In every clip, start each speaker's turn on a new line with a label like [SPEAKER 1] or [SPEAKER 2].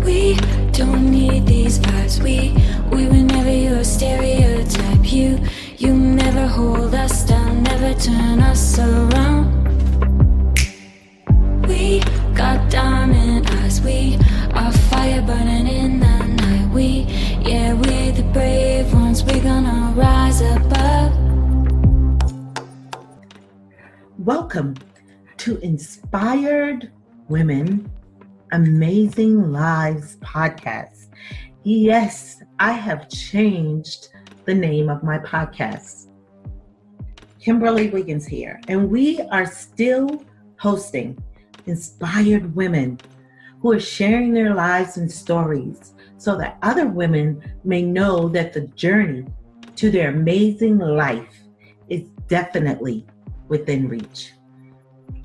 [SPEAKER 1] We don't need these vibes. We were never your stereotype. You never hold us down, never turn us around. We got diamond eyes. We are fire burning in the night. We're the brave ones. We're gonna rise above.
[SPEAKER 2] Welcome to Inspired Women, Amazing Lives podcast. Yes, I have changed the name of my podcast. Kimberly Wiggins here, and we are still hosting inspired women who are sharing their lives and stories so that other women may know that the journey to their amazing life is definitely within reach.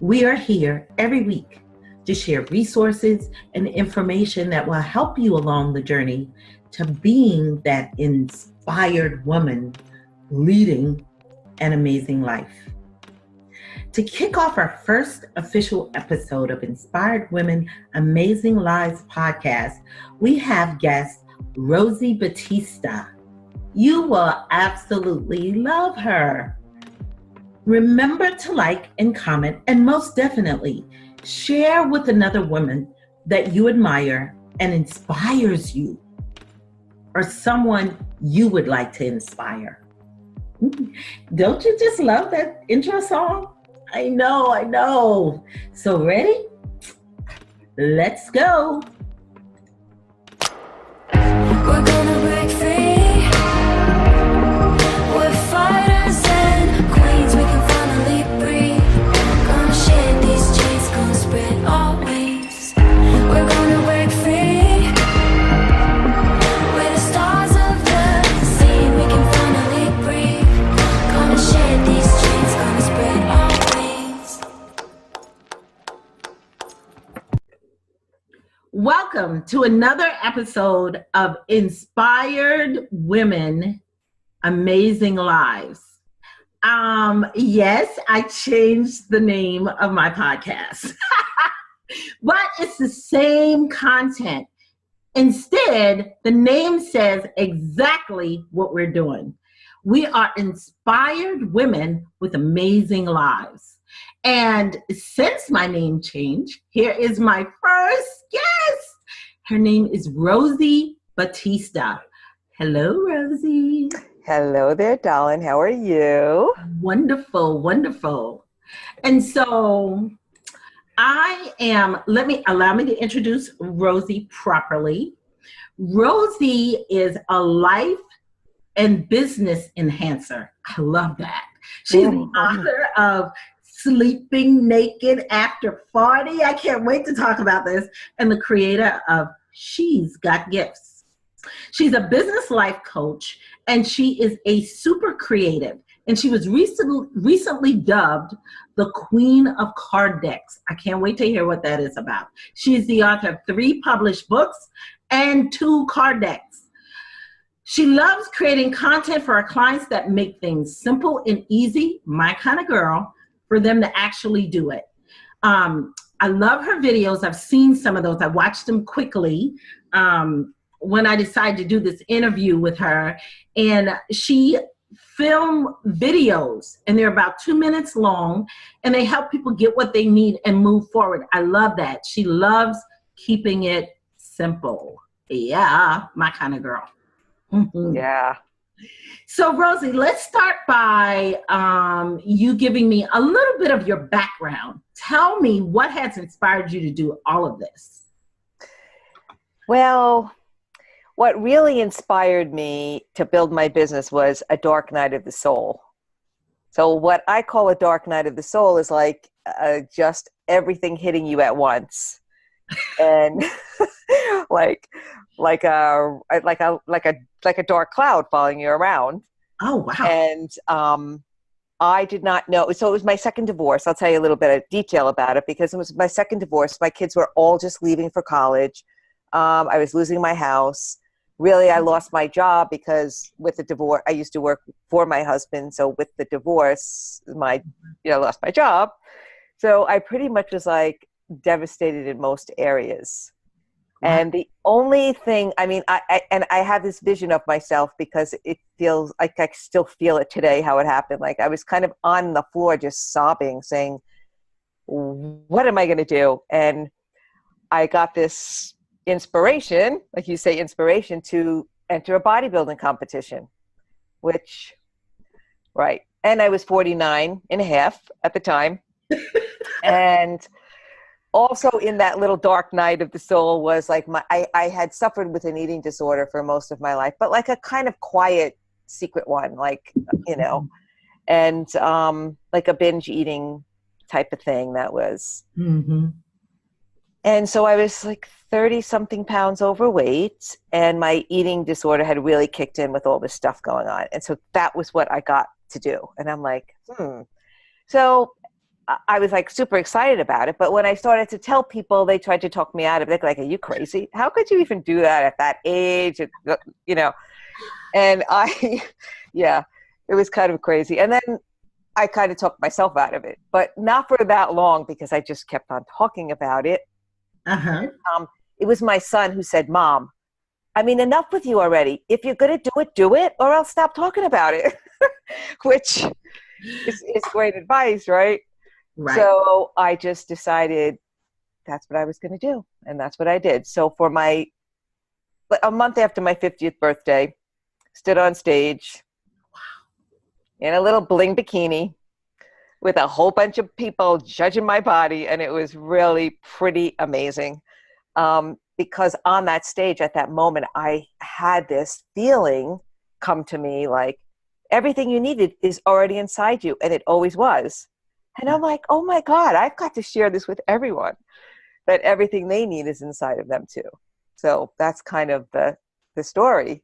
[SPEAKER 2] We are here every week to share resources and information that will help you along the journey to being that inspired woman leading an amazing life. To kick off our first official episode of Inspired Women, Amazing Lives podcast, we have guest Rosie Battista. You will absolutely love her. Remember to like and comment, and most definitely share with another woman that you admire and inspires you, or someone you would like to inspire. Don't you just love that intro song? I know. So ready? Let's go.
[SPEAKER 1] We're gonna break free. We're fighters and queens. We can finally breathe. Gonna shed these chains, gonna spread our wings. We're gonna break free. We're the stars of the scene. We can finally breathe. Gonna shed these chains, gonna spread our wings.
[SPEAKER 2] Welcome to another episode of Inspired Women, Amazing Lives. Yes, I changed the name of my podcast, but it's the same content. Instead, the name says exactly what we're doing. We are inspired women with amazing lives. And since my name changed, here is my first guest. Her name is Rosie Battista. Hello, Rosie.
[SPEAKER 3] Hello there, darling. How are you?
[SPEAKER 2] Wonderful. And so allow me to introduce Rosie properly. Rosie is a life and business enhancer. I love that. She's the author of Sleeping Naked After 40. I can't wait to talk about this. And the creator of She's Got Gifts. She's a business life coach, and she is a super creative. And she was recently dubbed the Queen of Card Decks. I can't wait to hear what that is about. She is the author of 3 published books and 2 card decks. She loves creating content for her clients that make things simple and easy, my kind of girl, for them to actually do it. I love her videos. I've seen some of those. I watched them quickly when I decided to do this interview with her. And she filmed videos, and they're about 2 minutes long, and they help people get what they need and move forward. I love that. She loves keeping it simple. Yeah, my kind of girl.
[SPEAKER 3] Yeah.
[SPEAKER 2] So Rosie, let's start by you giving me a little bit of your background. Tell me what has inspired you to do all of this.
[SPEAKER 3] Well, what really inspired me to build my business was a dark night of the soul. So what I call a dark night of the soul is like just everything hitting you at once. And like a dark cloud following you around.
[SPEAKER 2] Oh, wow.
[SPEAKER 3] And I did not know. So it was my second divorce. I'll tell you a little bit of detail about it because it was my second divorce. My kids were all just leaving for college. I was losing my house. Really, I lost my job because with the divorce, I used to work for my husband. So with the divorce, I lost my job. So I pretty much was like devastated in most areas. And the only thing, I mean, I have this vision of myself because it feels like I still feel it today, how it happened. Like I was kind of on the floor just sobbing, saying, what am I going to do? And I got this inspiration, like you say, inspiration to enter a bodybuilding competition, which, right. And I was 49 and a half at the time. And also in that little dark night of the soul was like I had suffered with an eating disorder for most of my life, but like a kind of quiet secret one, like, you know, and like a binge eating type of thing that was.
[SPEAKER 2] Mm-hmm.
[SPEAKER 3] And so I was like 30 something pounds overweight, and my eating disorder had really kicked in with all this stuff going on. And so that was what I got to do. And I'm like, So I was like super excited about it. But when I started to tell people, they tried to talk me out of it. Like, are you crazy? How could you even do that at that age? You know, and yeah, it was kind of crazy. And then I kind of talked myself out of it, but not for that long because I just kept on talking about it.
[SPEAKER 2] Uh-huh.
[SPEAKER 3] And, it was my son who said, Mom, I mean, enough with you already. If you're going to do it, or else stop talking about it, which is great advice, right?
[SPEAKER 2] Right.
[SPEAKER 3] So I just decided that's what I was going to do. And that's what I did. So for a month after my 50th birthday, stood on stage in a little bling bikini with a whole bunch of people judging my body. And it was really pretty amazing. Because on that stage at that moment, I had this feeling come to me like everything you needed is already inside you. And it always was. And I'm like, oh my God, I've got to share this with everyone, that everything they need is inside of them too. So that's kind of the story.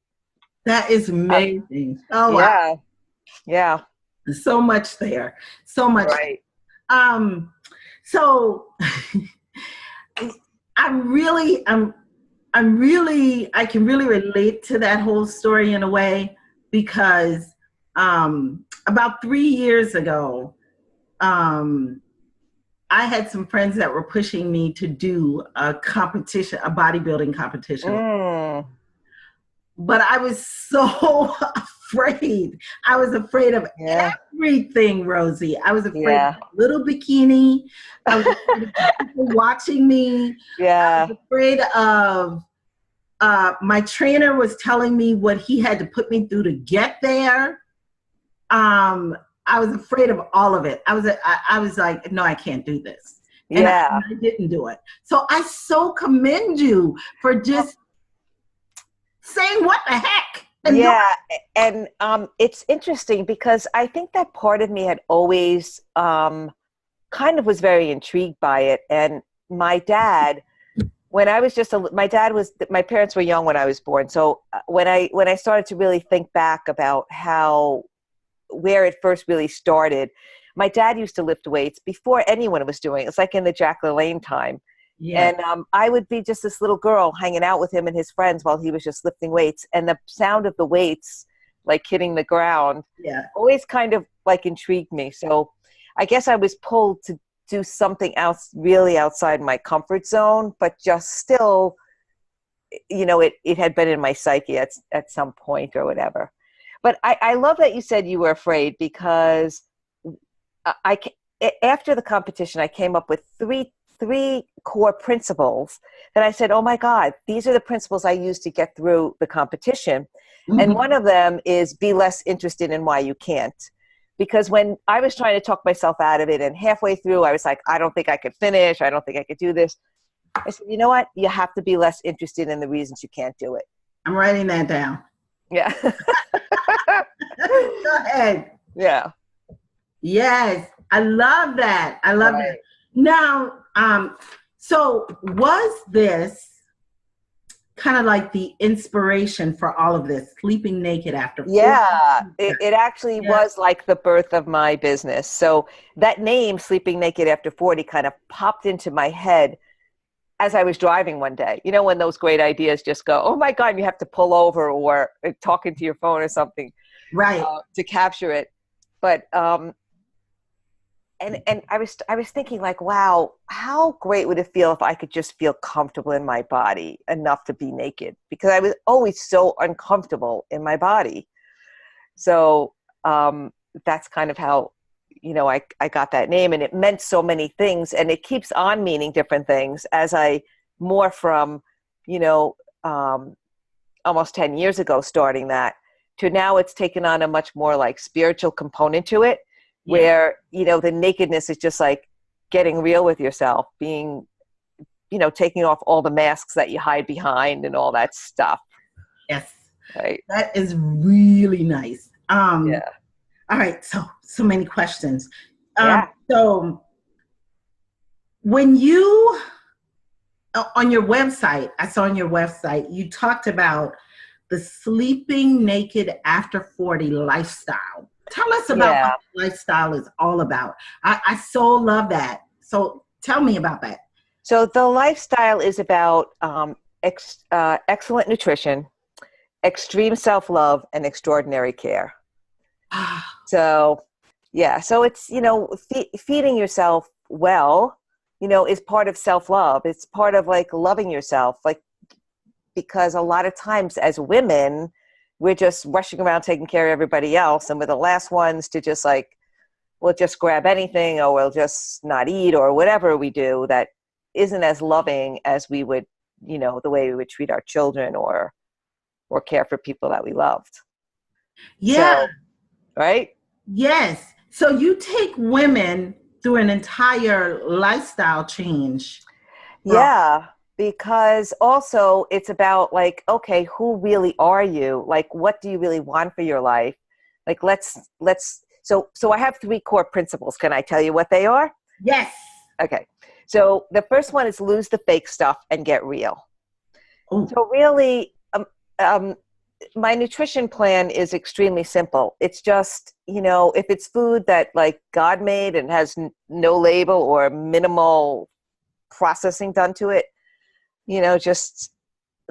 [SPEAKER 2] That is amazing. Oh, wow.
[SPEAKER 3] Yeah.
[SPEAKER 2] So much there. So much.
[SPEAKER 3] Right.
[SPEAKER 2] So I can really relate to that whole story in a way, because about 3 years ago, I had some friends that were pushing me to do a competition, a bodybuilding competition. But I was so afraid. I was afraid of everything, Rosie. I was afraid of a little bikini. I was afraid of people watching me. I was afraid of my trainer was telling me what he had to put me through to get there. I was afraid of all of it. I was like, no, I can't do this. And I didn't do it. So I so commend you for just saying what the heck.
[SPEAKER 3] And it's interesting because I think that part of me had always kind of was very intrigued by it. And my dad, when I was my parents were young when I was born. So when I started to really think back about where it first really started, my dad used to lift weights before anyone was doing it. It's like in the Jack LaLanne time. Yeah. And I would be just this little girl hanging out with him and his friends while he was just lifting weights. And the sound of the weights like hitting the ground always kind of like intrigued me. So I guess I was pulled to do something else really outside my comfort zone, but just still, you know, it had been in my psyche at some point or whatever. But I love that you said you were afraid, because after the competition, I came up with three core principles that I said, oh my God, these are the principles I use to get through the competition. Mm-hmm. And one of them is be less interested in why you can't. Because when I was trying to talk myself out of it, and halfway through, I was like, I don't think I could finish. I don't think I could do this. I said, you know what? You have to be less interested in the reasons you can't do it.
[SPEAKER 2] I'm writing that down.
[SPEAKER 3] Yeah.
[SPEAKER 2] Go ahead.
[SPEAKER 3] Yeah.
[SPEAKER 2] Yes. I love that. I love that. Now, so was this kind of like the inspiration for all of this, sleeping naked after 40?
[SPEAKER 3] Yeah, it actually was like the birth of my business. So that name, Sleeping Naked After 40, kind of popped into my head as I was driving one day. You know, when those great ideas just go, oh my God, you have to pull over or talk into your phone or something, right, to capture it. But and I was thinking like, wow, how great would it feel if I could just feel comfortable in my body enough to be naked? Because I was always so uncomfortable in my body. So that's kind of how, I got that name, and it meant so many things, and it keeps on meaning different things as I more from, almost 10 years ago, starting that, to now it's taken on a much more like spiritual component to it, where, the nakedness is just like getting real with yourself, being, taking off all the masks that you hide behind and all that stuff.
[SPEAKER 2] Yes.
[SPEAKER 3] Right.
[SPEAKER 2] That is really nice.
[SPEAKER 3] Yeah.
[SPEAKER 2] All right. So many questions.
[SPEAKER 3] Yeah.
[SPEAKER 2] So when you, on your website, I saw on your website, you talked about the sleeping naked after 40 lifestyle. Tell us about
[SPEAKER 3] Yeah.
[SPEAKER 2] what the lifestyle is all about. I so love that. So tell me about that.
[SPEAKER 3] So the lifestyle is about excellent nutrition, extreme self-love, and extraordinary care. So, yeah. So it's, feeding yourself well, is part of self-love. It's part of like loving yourself, like, because a lot of times as women, we're just rushing around taking care of everybody else, and we're the last ones to just like, we'll just grab anything, or we'll just not eat, or whatever we do that isn't as loving as we would, the way we would treat our children or care for people that we loved.
[SPEAKER 2] Yeah.
[SPEAKER 3] So, right?
[SPEAKER 2] Yes. So you take women through an entire lifestyle change.
[SPEAKER 3] Yeah, because also it's about like, okay, who really are you? Like, what do you really want for your life? Like, so I have 3 core principles. Can I tell you what they are?
[SPEAKER 2] Yes.
[SPEAKER 3] Okay. So the first one is lose the fake stuff and get real.
[SPEAKER 2] Ooh.
[SPEAKER 3] So really, my nutrition plan is extremely simple. It's just, if it's food that like God made and has no label or minimal processing done to it, just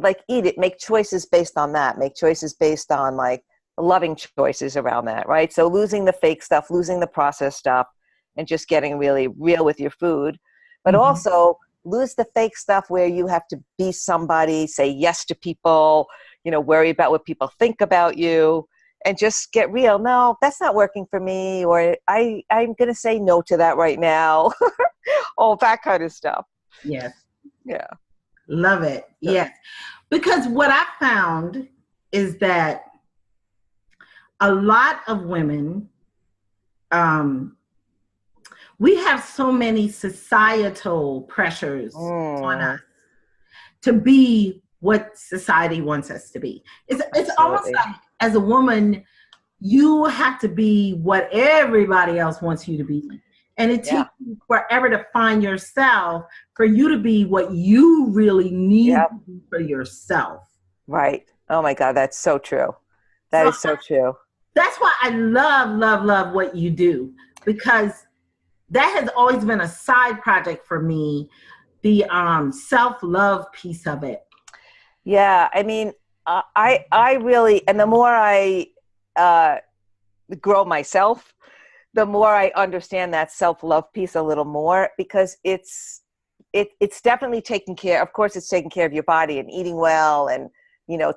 [SPEAKER 3] like eat it, make choices based on that, make choices based on like loving choices around that, right? So losing the fake stuff, losing the processed stuff, and just getting really real with your food. But also lose the fake stuff where you have to be somebody, say yes to people, worry about what people think about you, and just get real. No, that's not working for me, or I'm going to say no to that right now. All that kind of stuff.
[SPEAKER 2] Yes.
[SPEAKER 3] Yeah.
[SPEAKER 2] Love it.
[SPEAKER 3] So.
[SPEAKER 2] Yes. Because what I found is that a lot of women, we have so many societal pressures on us to be what society wants us to be. It's almost like as a woman, you have to be what everybody else wants you to be. And it takes you forever to find yourself, for you to be what you really need to be for yourself.
[SPEAKER 3] Right. Oh my God, that's so true. That is so true.
[SPEAKER 2] That's why I love what you do, because that has always been a side project for me, the self-love piece of it.
[SPEAKER 3] Yeah, I mean, I really, and the more I grow myself, the more I understand that self-love piece a little more, because it's definitely taking care. Of course, it's taking care of your body and eating well and,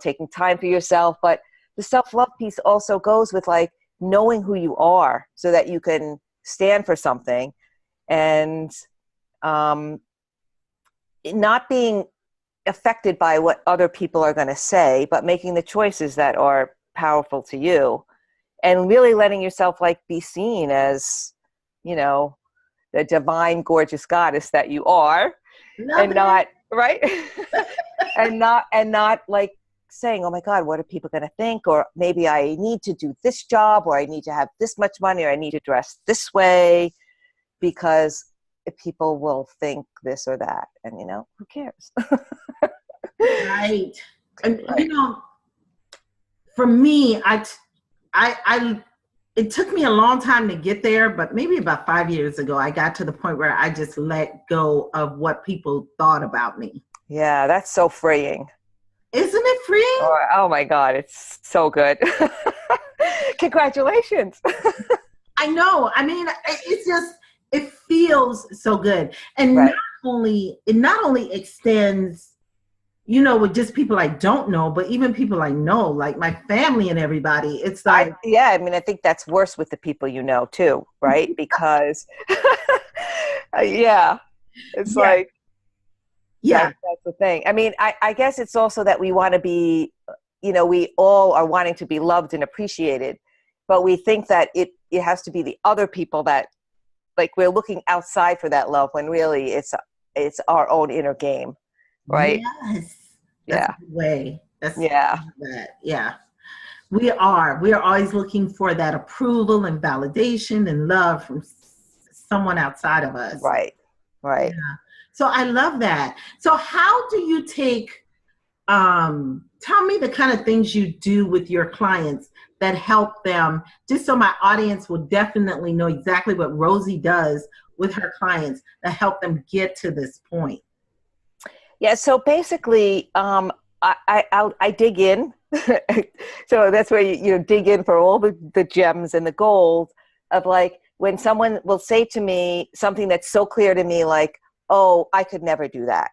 [SPEAKER 3] taking time for yourself. But the self-love piece also goes with like knowing who you are so that you can stand for something, and not being affected by what other people are going to say, but making the choices that are powerful to you, and really letting yourself like be seen as, the divine, gorgeous goddess that you are. And not right. and not like saying, oh my God, what are people going to think? Or maybe I need to do this job, or I need to have this much money, or I need to dress this way because people will think this or that. And, who cares?
[SPEAKER 2] Right. And, for me, it took me a long time to get there, but maybe about 5 years ago, I got to the point where I just let go of what people thought about me.
[SPEAKER 3] Yeah, that's so freeing.
[SPEAKER 2] Isn't it freeing?
[SPEAKER 3] Oh my God, it's so good. Congratulations.
[SPEAKER 2] I know. I mean, it's just, it feels so good. And
[SPEAKER 3] Right.
[SPEAKER 2] it not only extends, you know, with just people I don't know, but even people I know, like my family and everybody. It's like,
[SPEAKER 3] I mean, I think that's worse with the people you know too, right? Because, yeah, it's
[SPEAKER 2] yeah,
[SPEAKER 3] like,
[SPEAKER 2] yeah,
[SPEAKER 3] that's the thing. I mean, I guess it's also that we want to be, you know, we all are wanting to be loved and appreciated, but we think that it has to be the other people that, like, we're looking outside for that love when really it's our own inner game, right?
[SPEAKER 2] yes. That's a
[SPEAKER 3] Yeah.
[SPEAKER 2] good way. That's
[SPEAKER 3] Yeah.
[SPEAKER 2] that. Yeah. We are always looking for that approval and validation and love from someone outside of us.
[SPEAKER 3] Right.
[SPEAKER 2] Yeah.
[SPEAKER 3] Right.
[SPEAKER 2] So I love that. So how do you take, tell me the kind of things you do with your clients that help them, just so my audience will definitely know exactly what Rosie does with her clients that help them get to this point.
[SPEAKER 3] Yeah. So basically, I dig in. So that's where you dig in for all the gems and the gold of, like, when someone will say to me something that's so clear to me, like, oh, I could never do that.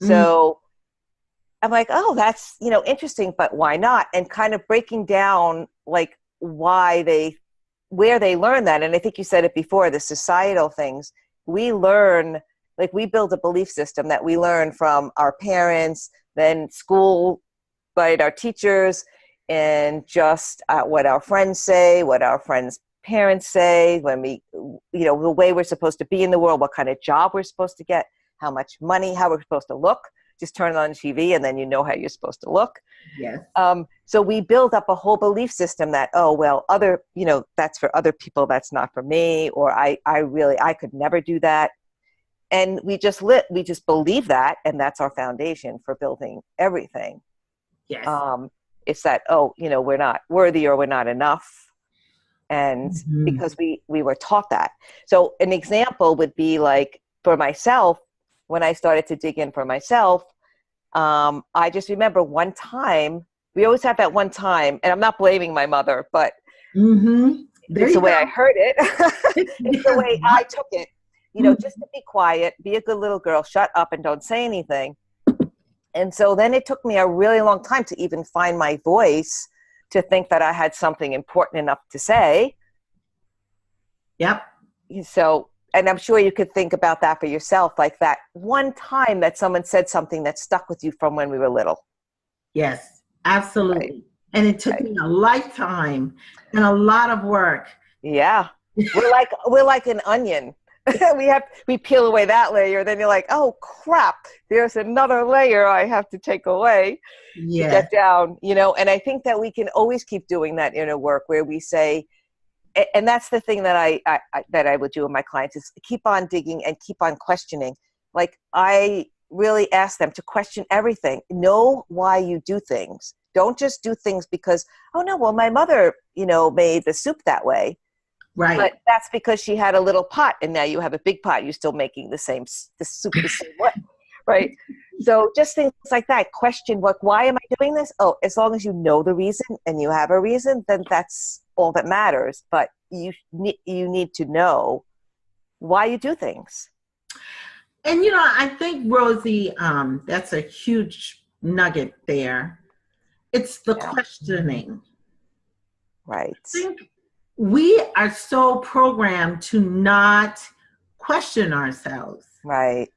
[SPEAKER 2] Mm,
[SPEAKER 3] So I'm like, oh, that's, interesting, but why not? And kind of breaking down, like, where they learn that. And I think you said it before, the societal things we learn, like, we build a belief system that we learn from our parents, then school, right, our teachers, and just what our friends say, what our friends' parents say, when the way we're supposed to be in the world, what kind of job we're supposed to get, how much money, how we're supposed to look. Just turn on TV and then you know how you're supposed to look.
[SPEAKER 2] yes.
[SPEAKER 3] So we build up a whole belief system that, oh, well, that's for other people, that's not for me, or I could never do that. And we just believe that, and that's our foundation for building everything.
[SPEAKER 2] Yes.
[SPEAKER 3] It's that, oh, we're not worthy or we're not enough. And
[SPEAKER 2] Mhm.
[SPEAKER 3] because we were taught that. So an example would be, like, for myself, when I started to dig in for myself, I just remember one time, we always have that one time, and I'm not blaming my mother, but
[SPEAKER 2] Mm-hmm. There
[SPEAKER 3] it's the
[SPEAKER 2] you
[SPEAKER 3] way
[SPEAKER 2] go.
[SPEAKER 3] I heard it. It's the way I took it.
[SPEAKER 2] Mhm.
[SPEAKER 3] Just to be quiet, be a good little girl, shut up and don't say anything. And so then it took me a really long time to even find my voice, to think that I had something important enough to say.
[SPEAKER 2] Yep.
[SPEAKER 3] So, and I'm sure you could think about that for yourself, like that one time that someone said something that stuck with you from when we were little.
[SPEAKER 2] Yes,
[SPEAKER 3] Right.
[SPEAKER 2] absolutely. And it took
[SPEAKER 3] Right.
[SPEAKER 2] me a lifetime and a lot of work.
[SPEAKER 3] Yeah. We're like an onion. We peel away that layer, then you're like, oh crap, there's another layer I have to take away to
[SPEAKER 2] Yes.
[SPEAKER 3] get down, and I think that we can always keep doing that inner work, where we say, and that's the thing that I would do with my clients, is keep on digging and keep on questioning. Like, I really ask them to question everything. Know why you do things. Don't just do things because, oh no, well, my mother, made the soup that way.
[SPEAKER 2] Right.
[SPEAKER 3] But that's because she had a little pot, and now you have a big pot. You're still making the soup the same way, right? So just things like that. Question, why am I doing this? Oh, as long as you know the reason and you have a reason, then that's all that matters. But you need to know why you do things.
[SPEAKER 2] And I think, Rosie, that's a huge nugget there. It's the
[SPEAKER 3] Yeah,
[SPEAKER 2] questioning.
[SPEAKER 3] right,
[SPEAKER 2] I think we are so programmed to not question ourselves.
[SPEAKER 3] right,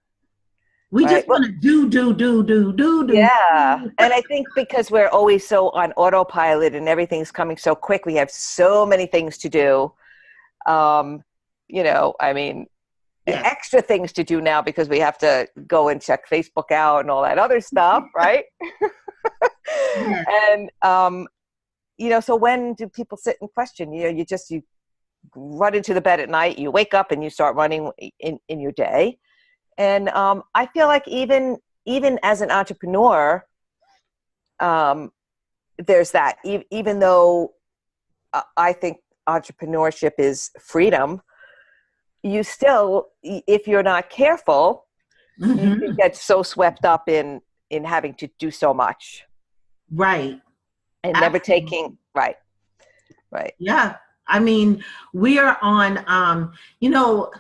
[SPEAKER 2] We
[SPEAKER 3] right.
[SPEAKER 2] just
[SPEAKER 3] Well,
[SPEAKER 2] want to do.
[SPEAKER 3] yeah, and I think because we're always so on autopilot and everything's coming so quick, we have so many things to do. I mean,
[SPEAKER 2] Yes.
[SPEAKER 3] extra things to do now because we have to go and check Facebook out and all that other stuff, right?
[SPEAKER 2] Yes.
[SPEAKER 3] And so when do people sit and question? You run into the bed at night, you wake up and you start running in your day. And I feel like even as an entrepreneur, there's that. Even though I think entrepreneurship is freedom, you still, if you're not careful, you can
[SPEAKER 2] Mm-hmm.
[SPEAKER 3] get so swept up in having to do so much
[SPEAKER 2] Right.
[SPEAKER 3] and never
[SPEAKER 2] Absolutely.
[SPEAKER 3] taking right.
[SPEAKER 2] Yeah. I mean, we are on, you know,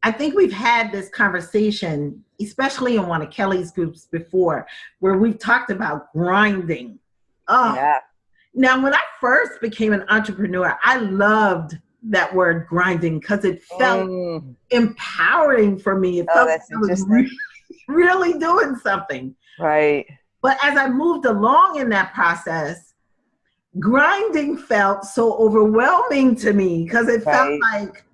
[SPEAKER 2] I think we've had this conversation, especially in one of Kelly's groups before, where we've talked about grinding. Oh,
[SPEAKER 3] Yeah.
[SPEAKER 2] now when I first became an entrepreneur, I loved that word grinding because it felt
[SPEAKER 3] Mm.
[SPEAKER 2] empowering for me. It
[SPEAKER 3] Oh,
[SPEAKER 2] felt like
[SPEAKER 3] that's
[SPEAKER 2] I was
[SPEAKER 3] interesting.
[SPEAKER 2] really doing something.
[SPEAKER 3] Right.
[SPEAKER 2] But as I moved along in that process, grinding felt so overwhelming to me because it felt
[SPEAKER 3] Right.
[SPEAKER 2] like,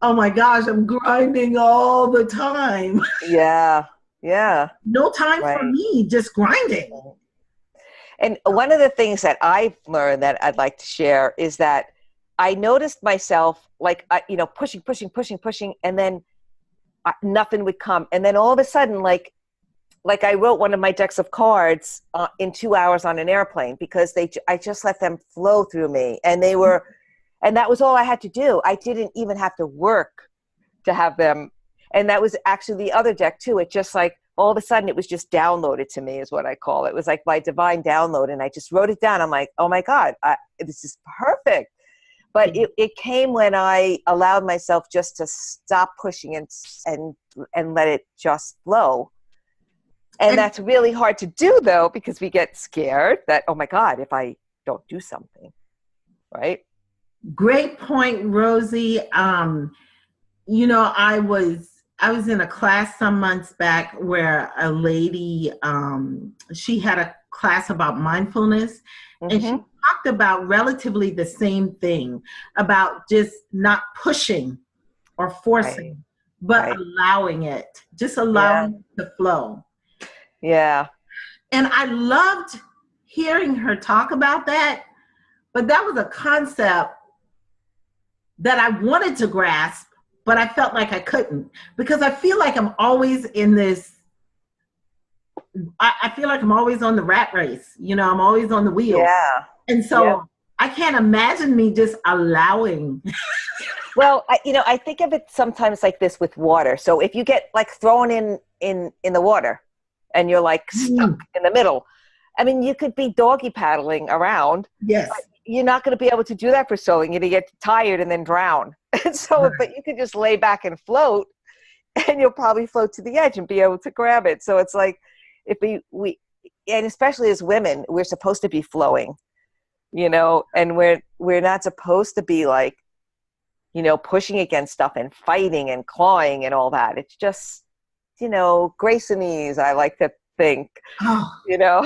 [SPEAKER 2] oh my gosh, I'm grinding all the time.
[SPEAKER 3] Yeah. Yeah.
[SPEAKER 2] No time for
[SPEAKER 3] Right.
[SPEAKER 2] me, just grinding.
[SPEAKER 3] And one of the things that I've learned that I'd like to share is that I noticed myself like, pushing, and then nothing would come. And then all of a sudden, like I wrote one of my decks of cards in 2 hours on an airplane because I just let them flow through me, and and that was all I had to do. I didn't even have to work to have them. And that was actually the other deck too. It just like all of a sudden it was just downloaded to me is what I call it. It was like my divine download, and I just wrote it down. I'm like, oh my God, this is perfect. But it came when I allowed myself just to stop pushing and let it just flow. And that's really hard to do though, because we get scared that, oh my God, if I don't do something, right?
[SPEAKER 2] Great point, Rosie. You know, I was in a class some months back where a lady, she had a class about mindfulness, and she talked about relatively the same thing, about just not pushing or forcing, but allowing it, just allowing it to flow.
[SPEAKER 3] Yeah.
[SPEAKER 2] And I loved hearing her talk about that, but that was a concept that I wanted to grasp, but I felt like I couldn't, because I feel like I'm always in this, I feel like I'm always on the rat race, you know, I'm always on the wheel.
[SPEAKER 3] Yeah.
[SPEAKER 2] And so I can't imagine me just allowing.
[SPEAKER 3] Well, I think of it sometimes like this with water. So if you get like thrown in the water and you're like stuck in the middle, I mean, you could be doggy paddling around.
[SPEAKER 2] Yes.
[SPEAKER 3] But you're not going to be able to do that for so long. You're going to get tired and then drown. And so, but you could just lay back and float, and you'll probably float to the edge and be able to grab it. So it's like, if we and especially as women, we're supposed to be flowing, you know, and we're not supposed to be like, you know, pushing against stuff and fighting and clawing and all that. It's just, you know, grace and ease, I like to think, you know.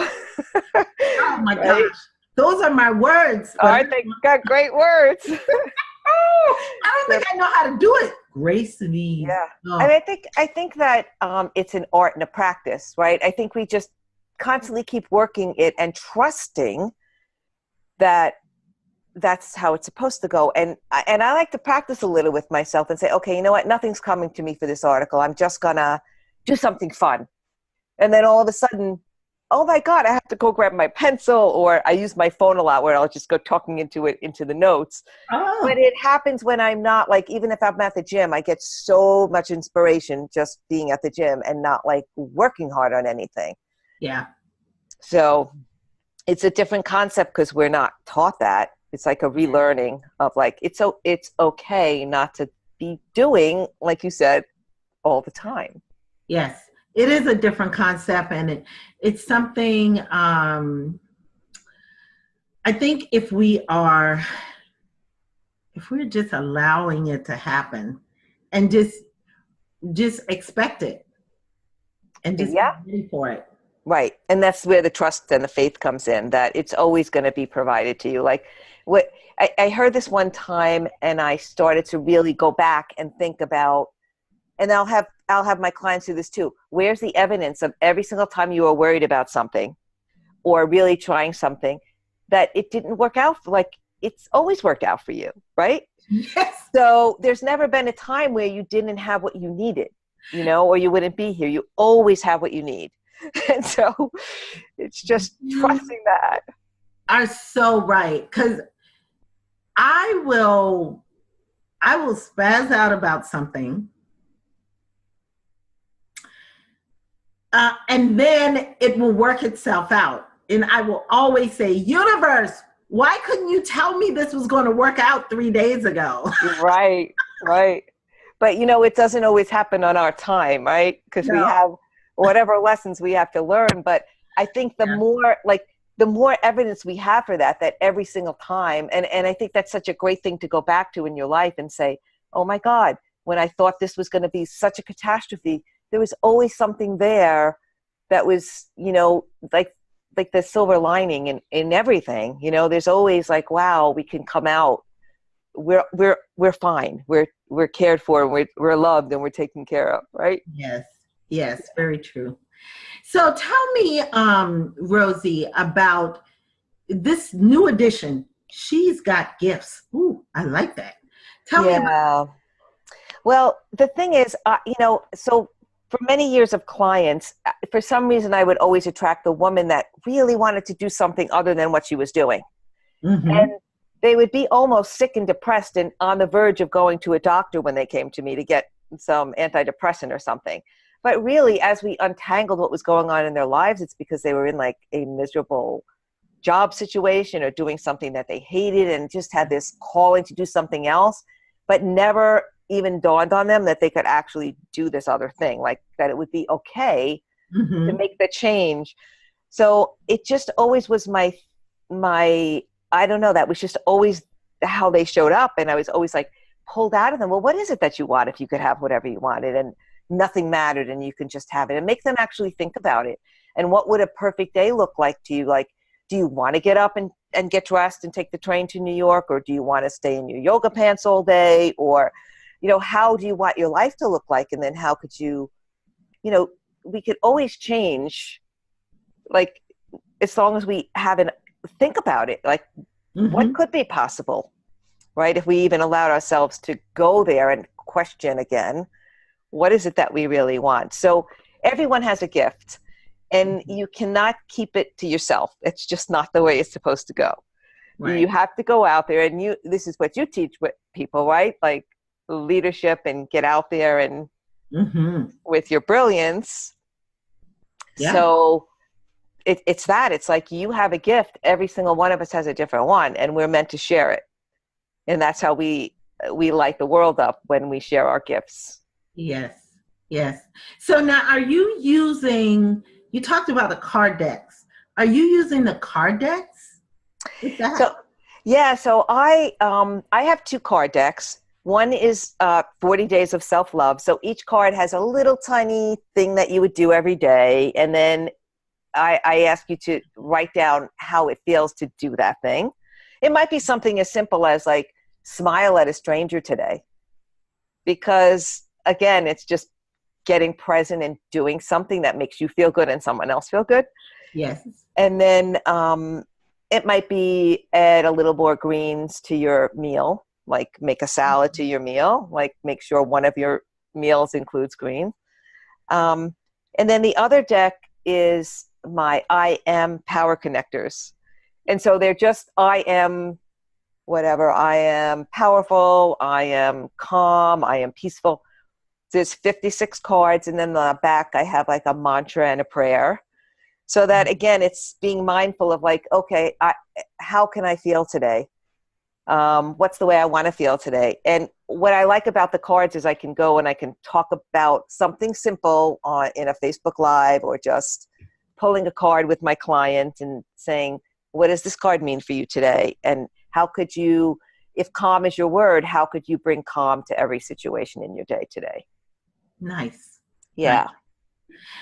[SPEAKER 2] Oh my gosh. Those are my words.
[SPEAKER 3] I think you got great words.
[SPEAKER 2] I don't think I know how to do it. Grace and ease.
[SPEAKER 3] Yeah. And I think that it's an art and a practice, right? I think we just constantly keep working it and trusting that that's how it's supposed to go. And I like to practice a little with myself and say, okay, you know what? Nothing's coming to me for this article. I'm just gonna do something fun. And then all of a sudden, oh my God, I have to go grab my pencil, or I use my phone a lot where I'll just go talking into the notes. But it happens when I'm not, like, even if I'm at the gym, I get so much inspiration just being at the gym and not like working hard on anything.
[SPEAKER 2] Yeah.
[SPEAKER 3] So it's a different concept because we're not taught that. It's like a relearning of like, it's okay not to be doing, like you said, all the time.
[SPEAKER 2] Yes. It is a different concept, and it's something, I think if we're just allowing it to happen and just expect it and just be ready for it.
[SPEAKER 3] Right. And that's where the trust and the faith comes in, that it's always going to be provided to you. Like what I heard this one time, and I started to really go back and think about, and I'll have my clients do this too. Where's the evidence of every single time you were worried about something or really trying something that it didn't work out? Like, it's always worked out for you, right?
[SPEAKER 2] Yes.
[SPEAKER 3] So there's never been a time where you didn't have what you needed, you know, or you wouldn't be here. You always have what you need. And so it's just trusting that.
[SPEAKER 2] Are so right. Because I will spaz out about something. And then it will work itself out. And I will always say, universe, why couldn't you tell me this was going to work out 3 days ago?
[SPEAKER 3] Right. but it doesn't always happen on our time, right? Because we
[SPEAKER 2] No.
[SPEAKER 3] have whatever lessons we have to learn. But I think the more evidence we have for that every single time, and I think that's such a great thing to go back to in your life and say, oh my God, when I thought this was going to be such a catastrophe, there was always something there that was, like the silver lining in everything. There's always like, wow, we can come out. We're fine. We're cared for, and we're loved, and we're taken care of, right?
[SPEAKER 2] Yes, very true. So tell me, Rosie, about this new edition. She's Got Gifts. Ooh, I like that. Tell me about.
[SPEAKER 3] Well, the thing is, so for many years of clients, for some reason, I would always attract the woman that really wanted to do something other than what she was doing.
[SPEAKER 2] Mm-hmm.
[SPEAKER 3] And they would be almost sick and depressed and on the verge of going to a doctor when they came to me to get some antidepressant or something. But really, as we untangled what was going on in their lives, it's because they were in like a miserable job situation or doing something that they hated and just had this calling to do something else, but never even dawned on them that they could actually do this other thing, like that it would be okay
[SPEAKER 2] Mm-hmm.
[SPEAKER 3] to make the change. So it just always was my, I don't know, that was just always how they showed up. And I was always like pulled out of them. Well, what is it that you want if you could have whatever you wanted and nothing mattered and you can just have it, and make them actually think about it. And what would a perfect day look like to you? Like, do you want to get up and get dressed and take the train to New York? Or do you want to stay in your yoga pants all day? Or, how do you want your life to look like? And then how could you, we could always change, like, as long as we think about it, like,
[SPEAKER 2] Mm-hmm.
[SPEAKER 3] what could be possible, right? If we even allowed ourselves to go there and question again, what is it that we really want? So everyone has a gift, and you cannot keep it to yourself. It's just not the way it's supposed to go.
[SPEAKER 2] Right.
[SPEAKER 3] You have to go out there, and this is what you teach with people, right? Like leadership, and get out there and
[SPEAKER 2] Mm-hmm.
[SPEAKER 3] with your brilliance.
[SPEAKER 2] Yeah.
[SPEAKER 3] So it's like you have a gift. Every single one of us has a different one, and we're meant to share it. And that's how we light the world up, when we share our gifts.
[SPEAKER 2] Yes. So now, are you using, you talked about the card decks. Are you using the card decks? What's that?
[SPEAKER 3] So I have 2 card decks. One is 40 Days of Self-Love. So each card has a little tiny thing that you would do every day. And then I ask you to write down how it feels to do that thing. It might be something as simple as like, smile at a stranger today. Because again, it's just getting present and doing something that makes you feel good and someone else feel good.
[SPEAKER 2] Yes.
[SPEAKER 3] And then it might be add a little more greens to your meal, like make a salad to your meal, like make sure one of your meals includes greens. And then the other deck is my I am power connectors. And so they're just, I am whatever. I am powerful. I am calm. I am peaceful. There's 56 cards. And then on the back, I have like a mantra and a prayer. So that, again, it's being mindful of like, okay, how can I feel today? What's the way I want to feel today? And what I like about the cards is I can go and I can talk about something simple in a Facebook Live, or just pulling a card with my client and saying, what does this card mean for you today? And how could you, if calm is your word, how could you bring calm to every situation in your day today?
[SPEAKER 2] Nice.
[SPEAKER 3] Yeah.
[SPEAKER 2] Nice.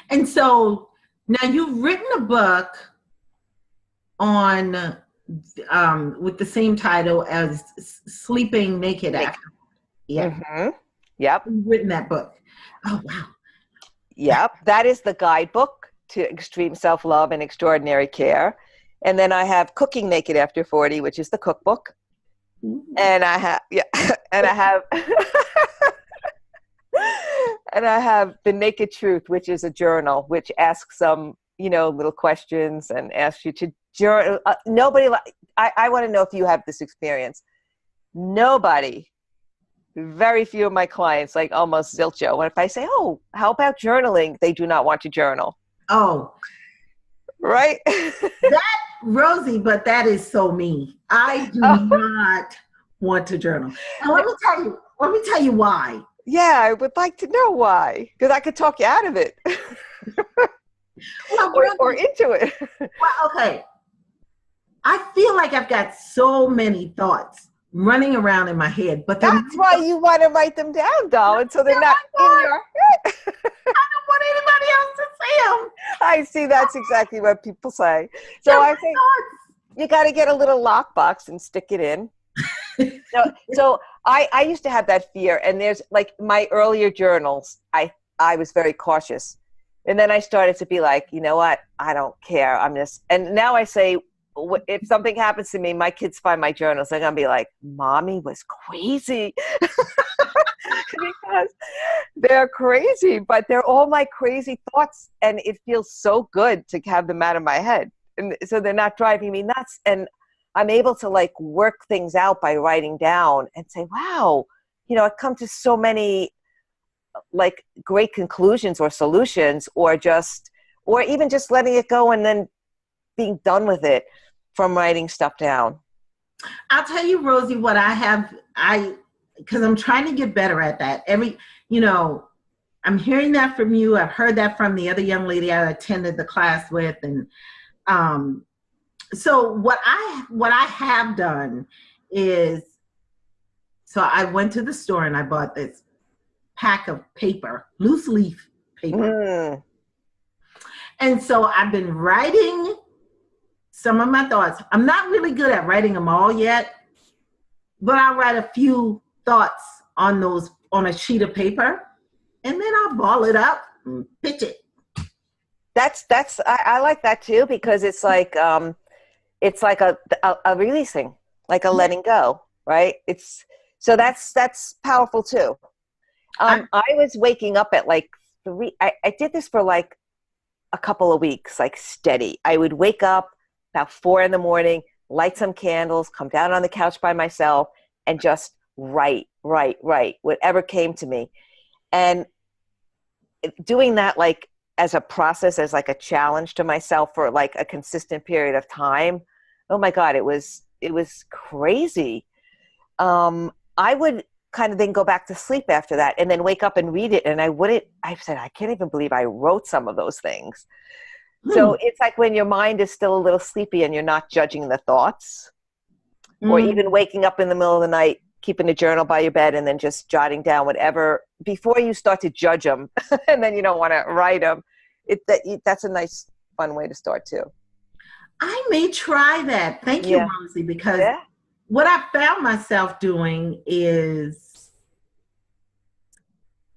[SPEAKER 2] And so now you've written a book on with the same title as Sleeping Naked After. Yeah.
[SPEAKER 3] Mm-hmm. Yep.
[SPEAKER 2] You've written that book. Oh, wow.
[SPEAKER 3] Yep. That is the guidebook to extreme self-love and extraordinary care. And then I have Cooking Naked After 40, which is the cookbook. And I have, and I have, and I have The Naked Truth, which is a journal, which asks some, little questions and asks you to journal. I want to know if you have this experience. Very few of my clients, like almost zilcho, when if I say, oh, how about journaling? They do not want to journal.
[SPEAKER 2] Oh.
[SPEAKER 3] Right?
[SPEAKER 2] Rosie, but that is so me. I do not want to journal. And let me tell you why.
[SPEAKER 3] Yeah, I would like to know why, because I could talk you out of it
[SPEAKER 2] Well,
[SPEAKER 3] or into it.
[SPEAKER 2] well, okay. I feel like I've got so many thoughts running around in my head, but they're
[SPEAKER 3] That's why you want to write them down, darling, so they're not in your head.
[SPEAKER 2] I don't want anybody else to see them.
[SPEAKER 3] I see. That's exactly what people say. So
[SPEAKER 2] They're my
[SPEAKER 3] I think you got to get a little lockbox and stick it in. So I used to have that fear, and there's like my earlier journals, I was very cautious. And then I started to be like, you know what? I don't care. And now I say, if something happens to me, my kids find my journals, they're going to be like, Mommy was crazy. Because they're crazy, but they're all my crazy thoughts. And it feels so good to have them out of my head. And so they're not driving me nuts. And I'm able to like work things out by writing down and say, wow, I've come to so many like great conclusions or solutions, or even just letting it go and then being done with it from writing stuff down.
[SPEAKER 2] I'll tell you, Rosie, what because I'm trying to get better at that. I'm hearing that from you. I've heard that from the other young lady I attended the class with. And so what I have done is, so I went to the store and I bought this pack of paper, loose leaf paper. And so I've been writing some of my thoughts. I'm not really good at writing them all yet, but I'll write a few thoughts on a sheet of paper, and then I'll ball it up and pitch it.
[SPEAKER 3] I like that too, because it's like a releasing, like a letting go, right? So that's powerful too. I was waking up at like 3. I did this for like a couple of weeks, like steady. I would wake up about 4 a.m, light some candles, come down on the couch by myself, and just write whatever came to me. And doing that like as a process, as like a challenge to myself for like a consistent period of time. Oh my God, it was crazy. I would kind of then go back to sleep after that and then wake up and read it. And I said, I can't even believe I wrote some of those things. So it's like when your mind is still a little sleepy and you're not judging the thoughts, or even waking up in the middle of the night, keeping a journal by your bed and then just jotting down whatever before you start to judge them and then you don't want to write them. That's a nice, fun way to start too. I
[SPEAKER 2] may try that. Thank you, Rosie, because what I found myself doing is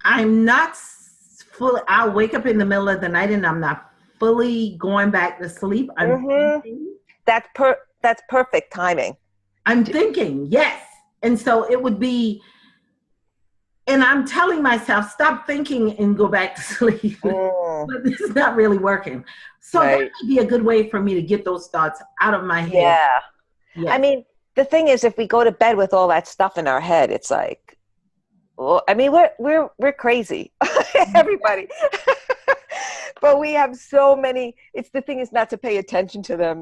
[SPEAKER 2] I'm not fully, I'll wake up in the middle of the night and I'm not fully going back to sleep. I'm thinking.
[SPEAKER 3] That's perfect timing.
[SPEAKER 2] I'm thinking, yes. And so it would be, and I'm telling myself, stop thinking and go back to sleep. But this is not really working. So that would be a good way for me to get those thoughts out of my head.
[SPEAKER 3] Yeah. I mean, the thing is, if we go to bed with all that stuff in our head, it's like, well, I mean, we're crazy, everybody. But we have so many. The thing is not to pay attention to them,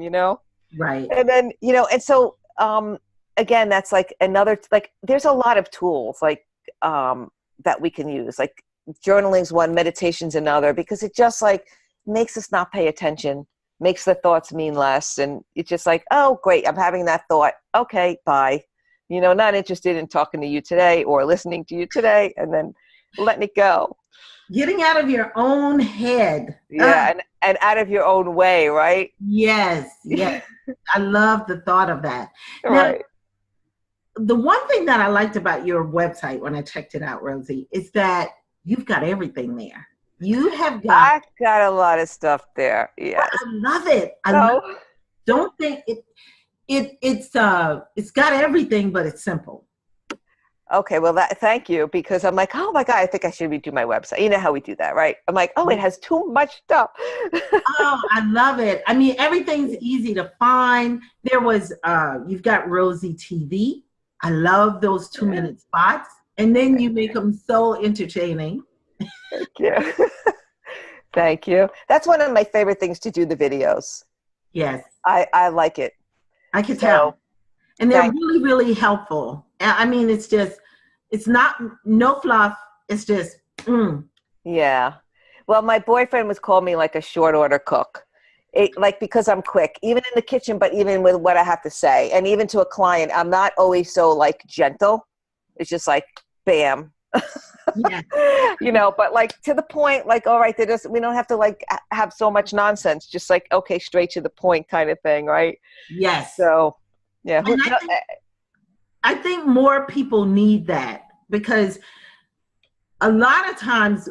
[SPEAKER 3] Right. And then, and so, again, that's like another, like, there's a lot of tools like that we can use. Like journaling's one, meditation's another, because it just like makes us not pay attention, makes the thoughts mean less. And it's just like, oh, great, I'm having that thought. Okay, bye. Not interested in talking to you today or listening to you today, and then letting it go.
[SPEAKER 2] Getting out of your own head.
[SPEAKER 3] Yeah, and out of your own way, right?
[SPEAKER 2] Yes. I love the thought of that.
[SPEAKER 3] Right.
[SPEAKER 2] Now, the one thing that I liked about your website when I checked it out, Rosie, is that you've got everything there. I've
[SPEAKER 3] got a lot of stuff there. Yes.
[SPEAKER 2] I love it. Love it. Don't think it's got everything, but it's simple.
[SPEAKER 3] Okay, well, thank you, because I'm like, oh my God, I think I should redo my website. You know how we do that, right? I'm like, oh, it has too much stuff.
[SPEAKER 2] Oh, I love it. I mean, everything's easy to find. There was, you've got Rosie TV. I love those 2-minute spots. And then you make them so entertaining.
[SPEAKER 3] Thank you. Thank you. That's one of my favorite things to do, the videos.
[SPEAKER 2] Yes.
[SPEAKER 3] I like it.
[SPEAKER 2] I can tell. And they're really, really helpful. I mean, it's not no fluff. it's just,
[SPEAKER 3] Yeah. Well, my boyfriend was calling me like a short order cook. Like because I'm quick, even in the kitchen, but even with what I have to say. And even to a client, I'm not always so like gentle. It's just like, bam.
[SPEAKER 2] yeah.
[SPEAKER 3] But like to the point, like, all right, we don't have to like have so much nonsense. Just like, okay, straight to the point kind of thing. Right.
[SPEAKER 2] Yes.
[SPEAKER 3] So, yeah.
[SPEAKER 2] And I think more people need that, because a lot of times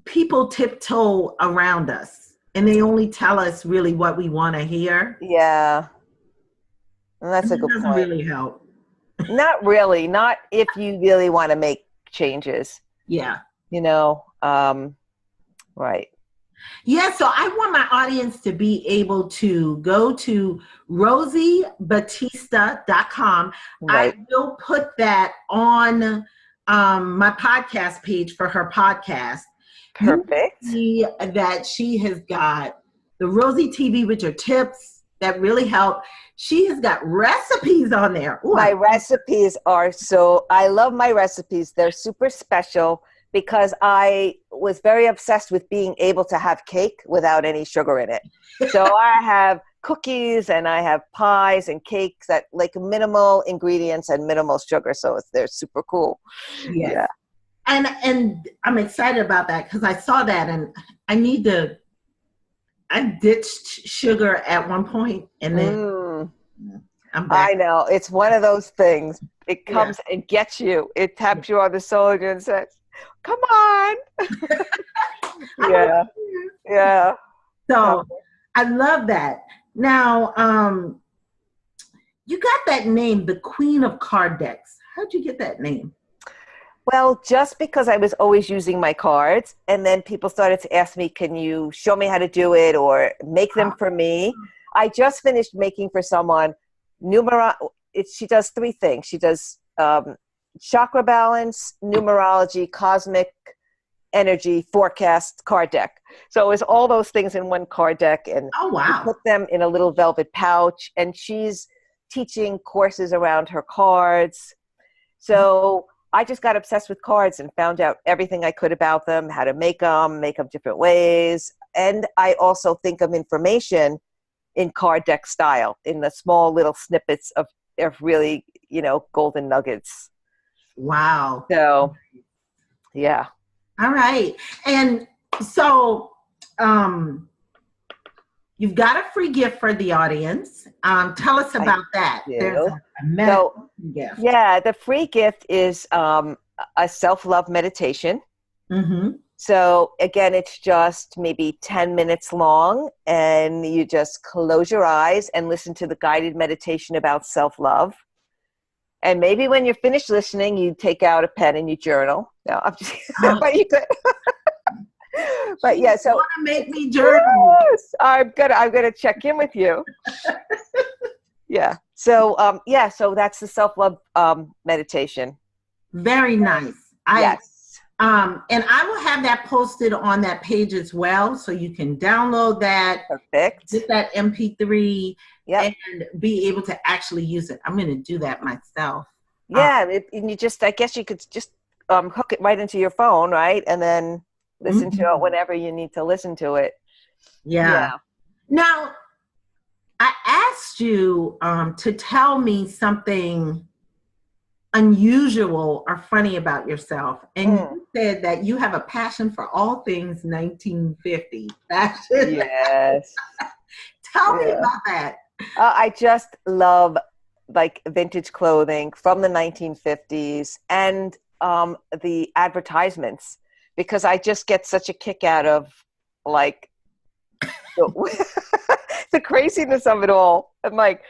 [SPEAKER 2] people tiptoe around us and they only tell us really what we want to hear.
[SPEAKER 3] Yeah. And that's a good
[SPEAKER 2] doesn't
[SPEAKER 3] point.
[SPEAKER 2] really help.
[SPEAKER 3] Not really. Not if you really want to make changes.
[SPEAKER 2] Yeah.
[SPEAKER 3] Right.
[SPEAKER 2] Yeah, so I want my audience to be able to go to rosiebattista.com.
[SPEAKER 3] Right.
[SPEAKER 2] I will put that on my podcast page for her podcast.
[SPEAKER 3] Perfect.
[SPEAKER 2] You see that she has got the Rosie TV with your tips that really help. She has got recipes on there. Ooh,
[SPEAKER 3] my recipes are I love my recipes. They're super special because I was very obsessed with being able to have cake without any sugar in it. So I have cookies and I have pies and cakes that like minimal ingredients and minimal sugar. So they're super cool.
[SPEAKER 2] Yes.
[SPEAKER 3] Yeah.
[SPEAKER 2] And I'm excited about that because I saw that and I ditched sugar at one point and then I'm back.
[SPEAKER 3] I know. It's one of those things. It comes and gets you. It taps you on the shoulder and says, come on. Yeah. Yeah.
[SPEAKER 2] So I love that. Now, you got that name, the Queen of Card Decks. How'd you get that name?
[SPEAKER 3] Well, just because I was always using my cards, and then people started to ask me, can you show me how to do it or make them for me? I just finished making for someone she does 3 things. She does chakra balance, numerology, cosmic energy, forecast card deck. So it was all those things in one card deck, and
[SPEAKER 2] wow.
[SPEAKER 3] we put them in a little velvet pouch, and she's teaching courses around her cards. So I just got obsessed with cards and found out everything I could about them, how to make them different ways. And I also think of information in card deck style, in the small little snippets of really, golden nuggets.
[SPEAKER 2] Wow.
[SPEAKER 3] So, yeah.
[SPEAKER 2] All right. And so you've got a free gift for the audience. Tell us about that. There's a meditation gift. Yeah,
[SPEAKER 3] the free gift is a self-love meditation.
[SPEAKER 2] Mm-hmm.
[SPEAKER 3] So again, it's just maybe 10 minutes long, and you just close your eyes and listen to the guided meditation about self-love. And maybe when you're finished listening, you take out a pen and you journal. No, I'm just but you could. But yeah, so
[SPEAKER 2] want to make me journal.
[SPEAKER 3] Yes, I'm gonna check in with you. Yeah. So so that's the self-love meditation.
[SPEAKER 2] Very nice.
[SPEAKER 3] Yes.
[SPEAKER 2] And I will have that posted on that page as well, so you can download that.
[SPEAKER 3] Perfect.
[SPEAKER 2] Get that MP3 and be able to actually use it. I'm going to do that myself.
[SPEAKER 3] Yeah, and I guess you could just hook it right into your phone, right? And then listen to it whenever you need to listen to it.
[SPEAKER 2] Yeah. Now, I asked you to tell me something unusual or funny about yourself, and you said that you have a passion for all things 1950 fashion.
[SPEAKER 3] Yes.
[SPEAKER 2] Tell me about that.
[SPEAKER 3] I just love like vintage clothing from the 1950s and the advertisements, because I just get such a kick out of like the craziness of it all, and like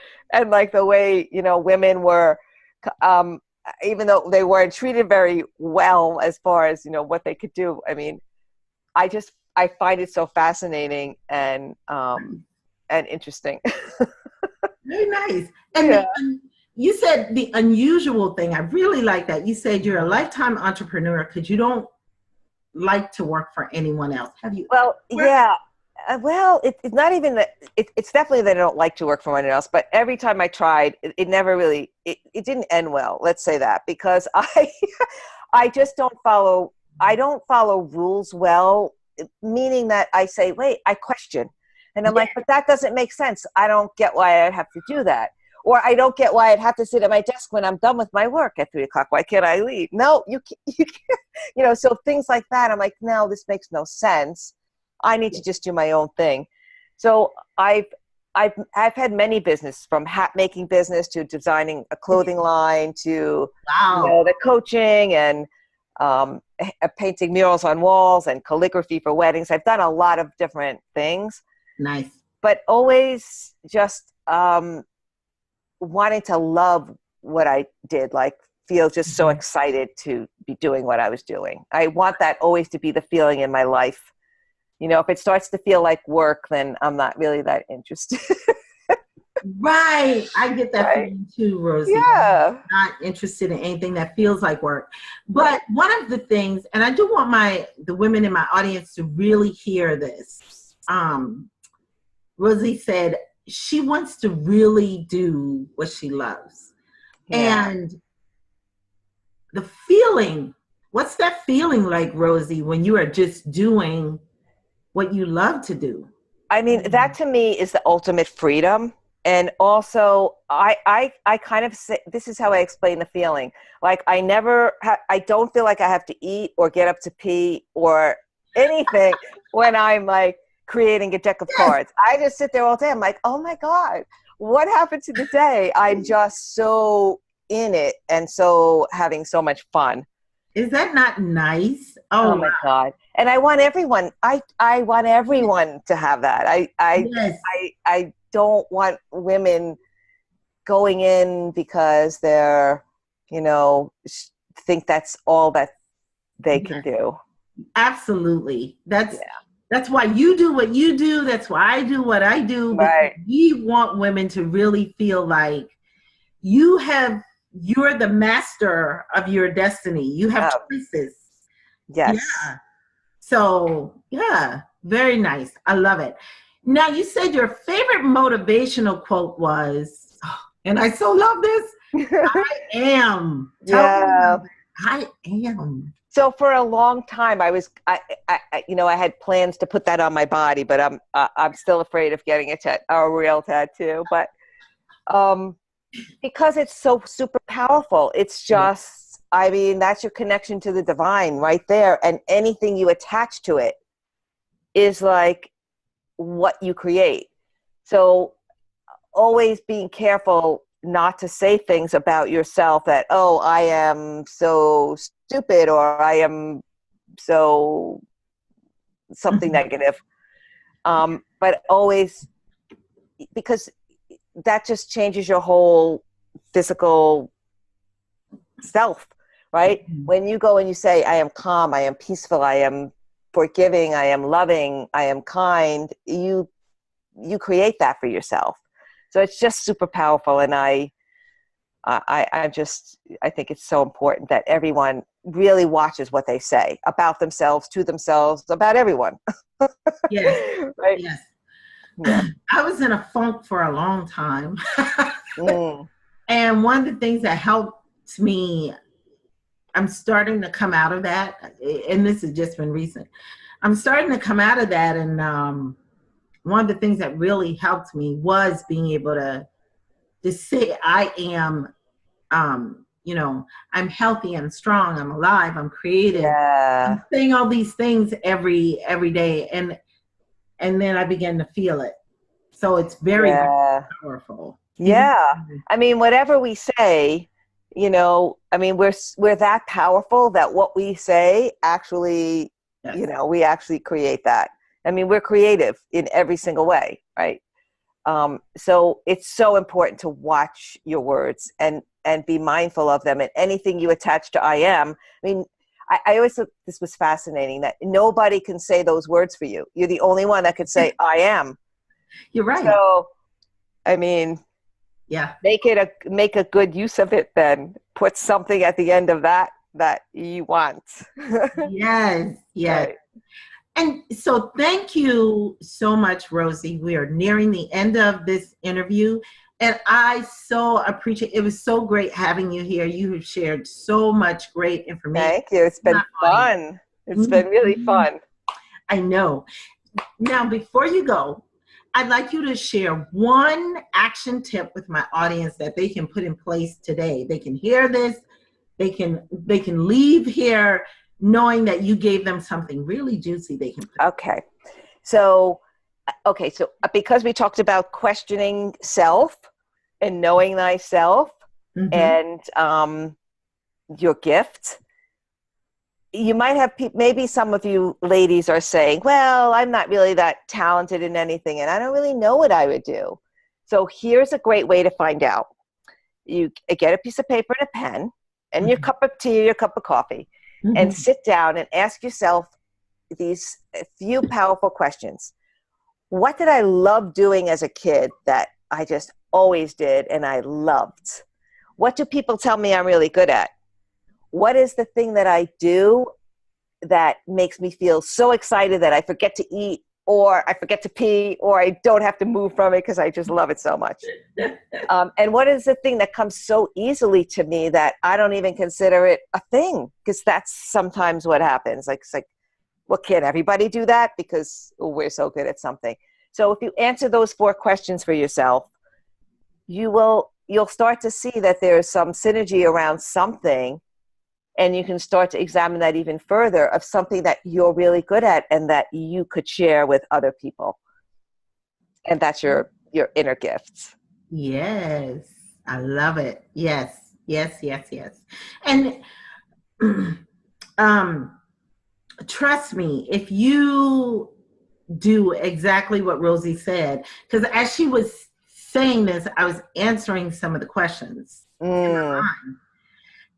[SPEAKER 3] the way women were. Even though they weren't treated very well as far as, what they could do. I mean, I find it so fascinating and interesting.
[SPEAKER 2] Very nice. And you said the unusual thing. I really like that. You said you're a lifetime entrepreneur because you don't like to work for anyone else. Have you?
[SPEAKER 3] Well, yeah. Well, it's not even that. It's definitely that I don't like to work for anyone else. But every time I tried, it never really. It didn't end well. Let's say that, because I just don't follow. I don't follow rules well, meaning that I say, wait, I question, and I'm like, but that doesn't make sense. I don't get why I'd have to do that, or I don't get why I'd have to sit at my desk when I'm done with my work at 3:00. Why can't I leave? No, you can't. So things like that. I'm like, no, this makes no sense. I need to just do my own thing. So I've had many business, from hat making business to designing a clothing line to the coaching and painting murals on walls and calligraphy for weddings. I've done a lot of different things.
[SPEAKER 2] Nice.
[SPEAKER 3] But always just wanting to love what I did, like feel just so excited to be doing what I was doing. I want that always to be the feeling in my life. If it starts to feel like work, then I'm not really that interested.
[SPEAKER 2] Right. I get that feeling too, Rosie.
[SPEAKER 3] Yeah.
[SPEAKER 2] I'm not interested in anything that feels like work. But one of the things, and I do want the women in my audience to really hear this. Rosie said she wants to really do what she loves.
[SPEAKER 3] Yeah.
[SPEAKER 2] And the feeling, what's that feeling like, Rosie, when you are just doing what you love to do?
[SPEAKER 3] I mean, that to me is the ultimate freedom. And also, I kind of say, this is how I explain the feeling. Like, I don't feel like I have to eat or get up to pee or anything when I'm like creating a deck of cards. I just sit there all day. I'm like, oh my God, what happened to the day? I'm just so in it and so having so much fun.
[SPEAKER 2] Is that not nice?
[SPEAKER 3] Oh my God. And I want everyone, I want everyone to have that. I don't want women going in because they're, think that's all that they can do.
[SPEAKER 2] Absolutely. That's why you do what you do. That's why I do what I do.
[SPEAKER 3] Right.
[SPEAKER 2] We want women to really feel like you're the master of your destiny. You have choices.
[SPEAKER 3] Yes.
[SPEAKER 2] Yeah. So, very nice. I love it. Now, you said your favorite motivational quote was, and I so love this, I am.
[SPEAKER 3] Yeah.
[SPEAKER 2] I am.
[SPEAKER 3] So for a long time, I had plans to put that on my body, but I'm still afraid of getting a real tattoo. But because it's so super powerful, it's just, that's your connection to the divine right there. And anything you attach to it is like what you create. So always being careful not to say things about yourself that, oh, I am so stupid, or I am so something negative. But always, because that just changes your whole physical self, right? When you go and you say, I am calm, I am peaceful, I am forgiving, I am loving, I am kind, you create that for yourself. So it's just super powerful. And I think it's so important that everyone really watches what they say about themselves, to themselves, about everyone.
[SPEAKER 2] Yes.
[SPEAKER 3] Right?
[SPEAKER 2] Yes.
[SPEAKER 3] Yeah.
[SPEAKER 2] I was in a funk for a long time. And one of the things that helped me, I'm starting to come out of that, and this has just been recent. I'm starting to come out of that, and one of the things that really helped me was being able to say I am, I'm healthy, I'm strong, I'm alive, I'm creative.
[SPEAKER 3] Yeah.
[SPEAKER 2] I'm saying all these things every day, and then I began to feel it. So it's very, very powerful.
[SPEAKER 3] Yeah. I mean, whatever we say, we're that powerful that what we say actually, we actually create that. I mean, we're creative in every single way, right? So it's so important to watch your words and be mindful of them, and anything you attach to I am. I mean, I always thought this was fascinating, that nobody can say those words for you. You're the only one that could say I am.
[SPEAKER 2] You're right.
[SPEAKER 3] So, I mean, make a good use of it then. Put something at the end of that you want.
[SPEAKER 2] Yes.
[SPEAKER 3] Right.
[SPEAKER 2] And so thank you so much, Rosie. We are nearing the end of this interview. And I so appreciate it. Was so great having you here. You have shared so much great information.
[SPEAKER 3] Thank you. It's been fun. It's been really fun.
[SPEAKER 2] I know. Now, before you go, I'd like you to share one action tip with my audience that they can put in place today. They can hear this. They can leave here knowing that you gave them something really juicy they can put.
[SPEAKER 3] Okay. So because we talked about questioning self and knowing thyself and your gift, you might have maybe some of you ladies are saying, well, I'm not really that talented in anything and I don't really know what I would do. So here's a great way to find out. You get a piece of paper and a pen and your cup of tea or your cup of coffee and sit down and ask yourself these few powerful questions. What did I love doing as a kid that I just always did and I loved? What do people tell me I'm really good at? What is the thing that I do that makes me feel so excited that I forget to eat or I forget to pee or I don't have to move from it because I just love it so much? And what is the thing that comes so easily to me that I don't even consider it a thing? Because that's sometimes what happens. It's like, well, can't everybody do that? Because we're so good at something. So if you answer those 4 questions for yourself, you'll start to see that there's some synergy around something. And you can start to examine that even further of something that you're really good at and that you could share with other people. And that's your inner gifts.
[SPEAKER 2] Yes. I love it. Yes. Yes, yes, yes. And trust me, if you do exactly what Rosie said, because as she was saying this, I was answering some of the questions in my mind.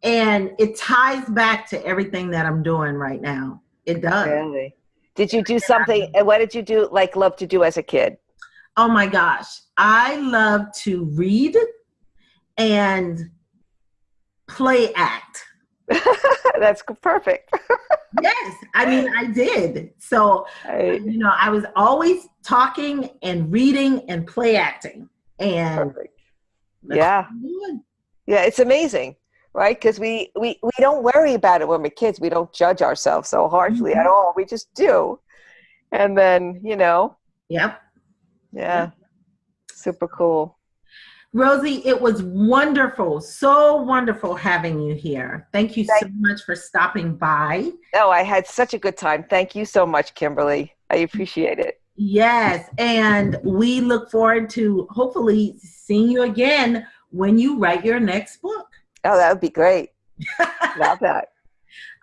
[SPEAKER 2] And it ties back to everything that I'm doing right now. It does.
[SPEAKER 3] Really? Did you do something? And what did you do, love to do as a kid?
[SPEAKER 2] Oh my gosh. I love to read and play act.
[SPEAKER 3] That's perfect.
[SPEAKER 2] Yes. I mean, I did. So, I was always talking and reading and play acting. And
[SPEAKER 3] perfect. Yeah. Yeah, it's amazing. Right? Because we don't worry about it when we're kids. We don't judge ourselves so harshly at all. We just do. And then,
[SPEAKER 2] Yep.
[SPEAKER 3] Yeah. Super cool.
[SPEAKER 2] Rosie, it was wonderful. So wonderful having you here. Thank you so much for stopping by.
[SPEAKER 3] Oh, I had such a good time. Thank you so much, Kimberly. I appreciate it.
[SPEAKER 2] Yes. And we look forward to hopefully seeing you again when you write your next book.
[SPEAKER 3] Oh, that would be great. Love that.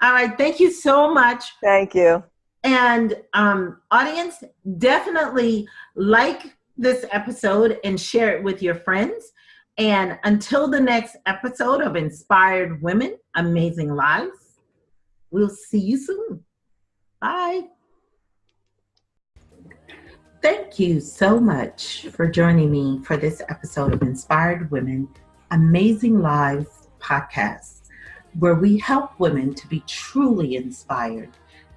[SPEAKER 2] All right. Thank you so much.
[SPEAKER 3] Thank you.
[SPEAKER 2] And audience, definitely like this episode and share it with your friends. And until the next episode of Inspired Women, Amazing Lives, we'll see you soon. Bye. Thank you so much for joining me for this episode of Inspired Women, Amazing Lives podcast, where we help women to be truly inspired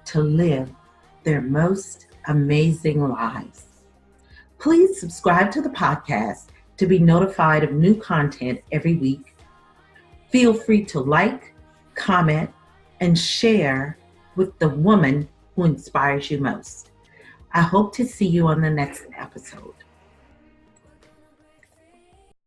[SPEAKER 2] to live their most amazing lives. Please subscribe to the podcast to be notified of new content every week. Feel free to like, comment, and share with the woman who inspires you most. I hope to see you on the next episode.